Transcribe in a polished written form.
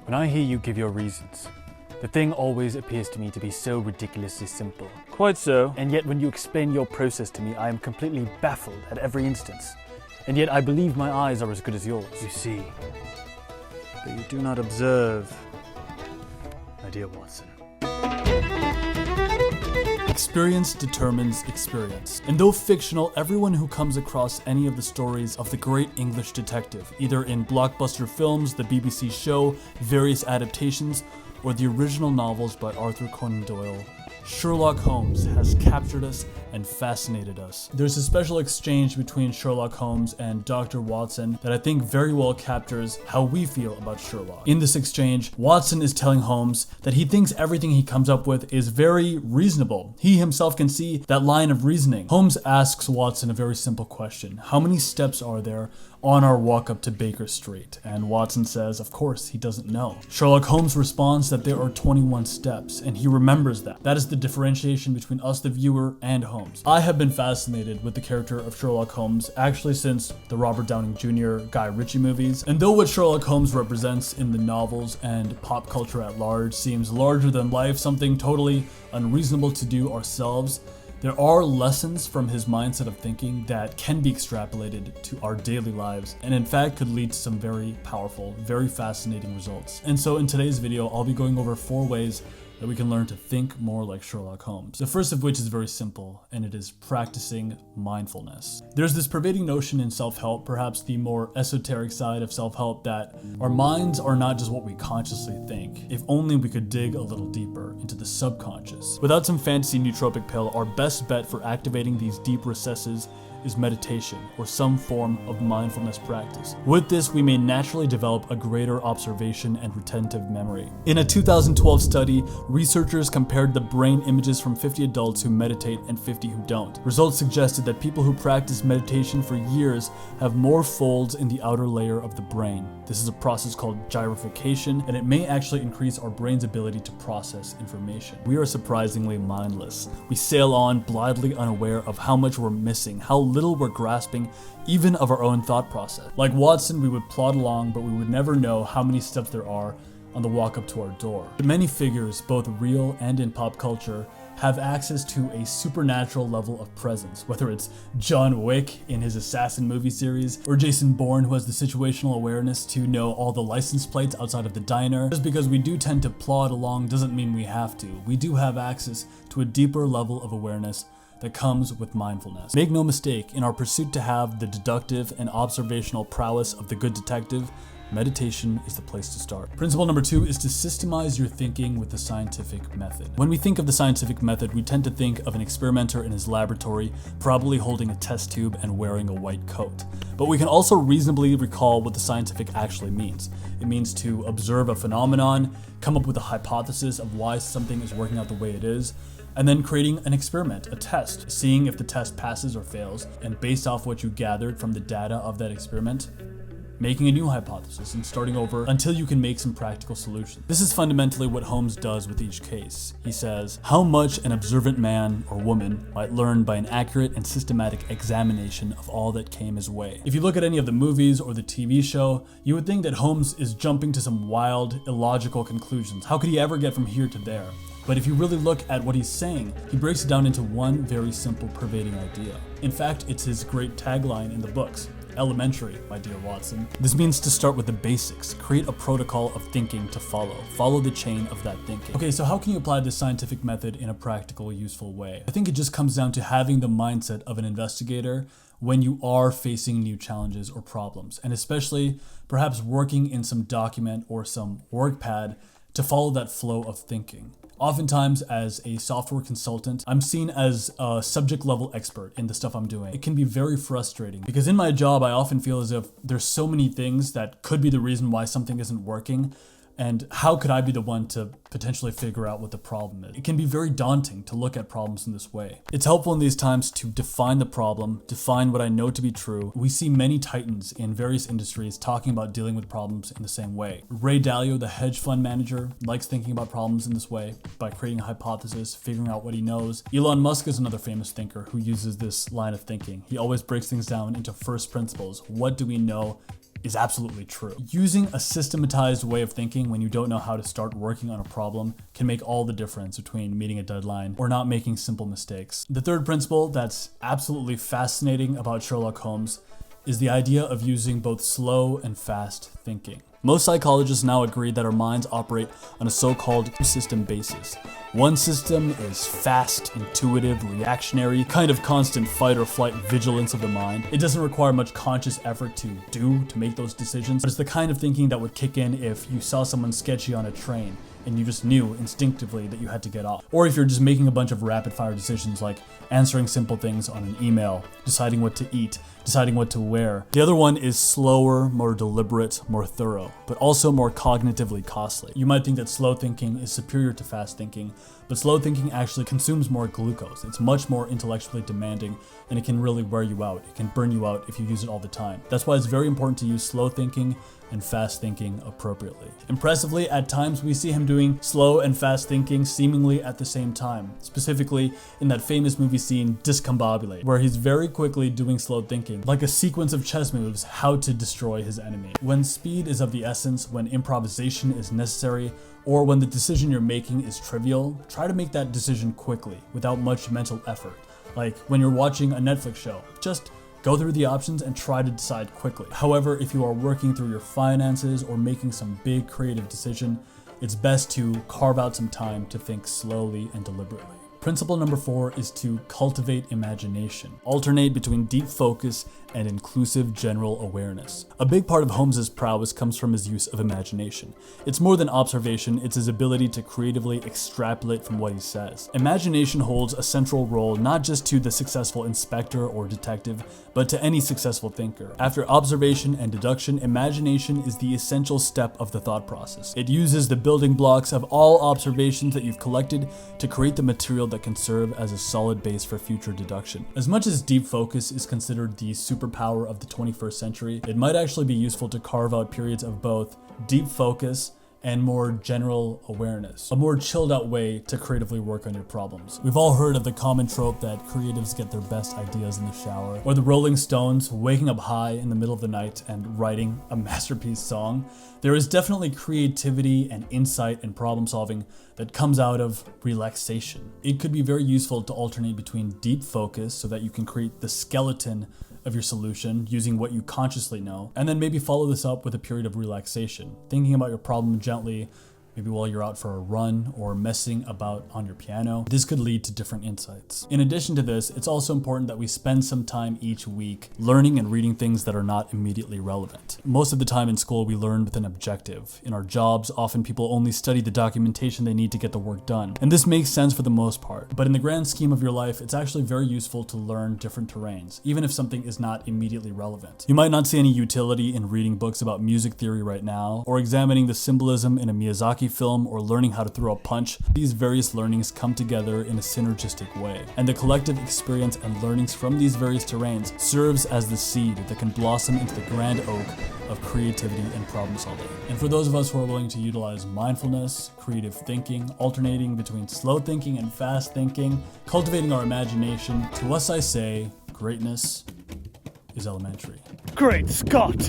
When I hear you give your reasons, the thing always appears to me to be so ridiculously simple. Quite so. And yet when you explain your process to me, I am completely baffled at every instance. And yet I believe my eyes are as good as yours. You see, but you do not observe. My dear Watson. Experience determines experience. And though fictional, everyone who comes across any of the stories of the great English detective, either in blockbuster films, the BBC show, various adaptations, or the original novels by Arthur Conan Doyle, Sherlock Holmes has captured us and fascinated us. There's a special exchange between Sherlock Holmes and Dr. Watson that I think very well captures how we feel about Sherlock. In this exchange, Watson is telling Holmes that he thinks everything he comes up with is very reasonable. He himself can see that line of reasoning. Holmes asks Watson a very simple question. How many steps are there on our walk up to Baker Street? And Watson says, of course, he doesn't know. Sherlock Holmes responds that there are 21 steps, and he remembers that. That is the differentiation between us, the viewer, and Holmes. I have been fascinated with the character of Sherlock Holmes actually since the Robert Downey Jr. Guy Ritchie movies. And though what Sherlock Holmes represents in the novels and pop culture at large seems larger than life, something totally unreasonable to do ourselves, there are lessons from his mindset of thinking that can be extrapolated to our daily lives and in fact could lead to some very powerful, very fascinating results. And so in today's video, I'll be going over 4 ways that we can learn to think more like Sherlock Holmes. The first of which is very simple, and it is practicing mindfulness. There's this pervading notion in self-help, perhaps the more esoteric side of self-help, that our minds are not just what we consciously think. If only we could dig a little deeper into the subconscious. Without some fantasy nootropic pill, our best bet for activating these deep recesses is meditation or some form of mindfulness practice. With this, we may naturally develop a greater observation and retentive memory. In a 2012 study, researchers compared the brain images from 50 adults who meditate and 50 who don't. Results suggested that people who practice meditation for years have more folds in the outer layer of the brain. This is a process called gyrification, and it may actually increase our brain's ability to process information. We are surprisingly mindless. We sail on blithely unaware of how much we're missing, how little we're grasping even of our own thought process. Like Watson, we would plod along, but we would never know how many steps there are on the walk up to our door. Many figures, both real and in pop culture, have access to a supernatural level of presence, whether it's John Wick in his Assassin movie series, or Jason Bourne, who has the situational awareness to know all the license plates outside of the diner. Just because we do tend to plod along doesn't mean we have to. We do have access to a deeper level of awareness that comes with mindfulness. Make no mistake, in our pursuit to have the deductive and observational prowess of the good detective, meditation is the place to start. Principle number 2 is to systemize your thinking with the scientific method. When we think of the scientific method, we tend to think of an experimenter in his laboratory, probably holding a test tube and wearing a white coat. But we can also reasonably recall what the scientific actually means. It means to observe a phenomenon, come up with a hypothesis of why something is working out the way it is, and then creating an experiment, a test, seeing if the test passes or fails, and based off what you gathered from the data of that experiment, making a new hypothesis and starting over until you can make some practical solutions. This is fundamentally what Holmes does with each case. He says, how much an observant man or woman might learn by an accurate and systematic examination of all that came his way. If you look at any of the movies or the TV show, you would think that Holmes is jumping to some wild, illogical conclusions. How could he ever get from here to there? But if you really look at what he's saying, he breaks it down into one very simple, pervading idea. In fact, it's his great tagline in the books. Elementary, my dear Watson. This means to start with the basics, create a protocol of thinking to follow the chain of that thinking. Okay, so how can you apply this scientific method in a practical, useful way? I think it just comes down to having the mindset of an investigator when you are facing new challenges or problems, and especially perhaps working in some document or some work pad to follow that flow of thinking. Oftentimes, as a software consultant, I'm seen as a subject level expert in the stuff I'm doing. It can be very frustrating because in my job, I often feel as if there's so many things that could be the reason why something isn't working. And how could I be the one to potentially figure out what the problem is? It can be very daunting to look at problems in this way. It's helpful in these times to define the problem, define what I know to be true. We see many titans in various industries talking about dealing with problems in the same way. Ray Dalio, the hedge fund manager, likes thinking about problems in this way by creating a hypothesis, figuring out what he knows. Elon Musk is another famous thinker who uses this line of thinking. He always breaks things down into first principles. What do we know is absolutely true. Using a systematized way of thinking when you don't know how to start working on a problem can make all the difference between meeting a deadline or not making simple mistakes. The third principle that's absolutely fascinating about Sherlock Holmes is the idea of using both slow and fast thinking. Most psychologists now agree that our minds operate on a so-called system basis. One system is fast, intuitive, reactionary, kind of constant fight or flight vigilance of the mind. It doesn't require much conscious effort to make those decisions, but it's the kind of thinking that would kick in if you saw someone sketchy on a train and you just knew instinctively that you had to get off. Or if you're just making a bunch of rapid fire decisions like answering simple things on an email, deciding what to eat, deciding what to wear. The other one is slower, more deliberate, more thorough, but also more cognitively costly. You might think that slow thinking is superior to fast thinking, but slow thinking actually consumes more glucose. It's much more intellectually demanding, and it can really wear you out. It can burn you out if you use it all the time. That's why it's very important to use slow thinking and fast thinking appropriately. Impressively, at times we see him doing slow and fast thinking seemingly at the same time, specifically in that famous movie scene Discombobulate, where he's very quickly doing slow thinking, like a sequence of chess moves, how to destroy his enemy. When speed is of the essence, when improvisation is necessary, or when the decision you're making is trivial, try to make that decision quickly, without much mental effort. Like when you're watching a Netflix show, just go through the options and try to decide quickly. However, if you are working through your finances or making some big creative decision, it's best to carve out some time to think slowly and deliberately. Principle number 4 is to cultivate imagination. Alternate between deep focus and inclusive general awareness. A big part of Holmes's prowess comes from his use of imagination. It's more than observation, it's his ability to creatively extrapolate from what he says. Imagination holds a central role not just to the successful inspector or detective, but to any successful thinker. After observation and deduction, imagination is the essential step of the thought process. It uses the building blocks of all observations that you've collected to create the material that can serve as a solid base for future deduction. As much as deep focus is considered the superpower of the 21st century, it might actually be useful to carve out periods of both deep focus and more general awareness, a more chilled out way to creatively work on your problems. We've all heard of the common trope that creatives get their best ideas in the shower, or the Rolling Stones waking up high in the middle of the night and writing a masterpiece song. There is definitely creativity and insight and problem solving that comes out of relaxation. It could be very useful to alternate between deep focus so that you can create the skeleton of your solution using what you consciously know, and then maybe follow this up with a period of relaxation, thinking about your problem gently, maybe while you're out for a run or messing about on your piano. This could lead to different insights. In addition to this, it's also important that we spend some time each week learning and reading things that are not immediately relevant. Most of the time in school, we learn with an objective. In our jobs, often people only study the documentation they need to get the work done. And this makes sense for the most part. But in the grand scheme of your life, it's actually very useful to learn different terrains, even if something is not immediately relevant. You might not see any utility in reading books about music theory right now, or examining the symbolism in a Miyazaki film, or learning how to throw a punch. These various learnings come together in a synergistic way, and the collective experience and learnings from these various terrains serves as the seed that can blossom into the grand oak of creativity and problem solving. And for those of us who are willing to utilize mindfulness, creative thinking, alternating between slow thinking and fast thinking, cultivating our imagination, to us I say, greatness is elementary. Great Scott!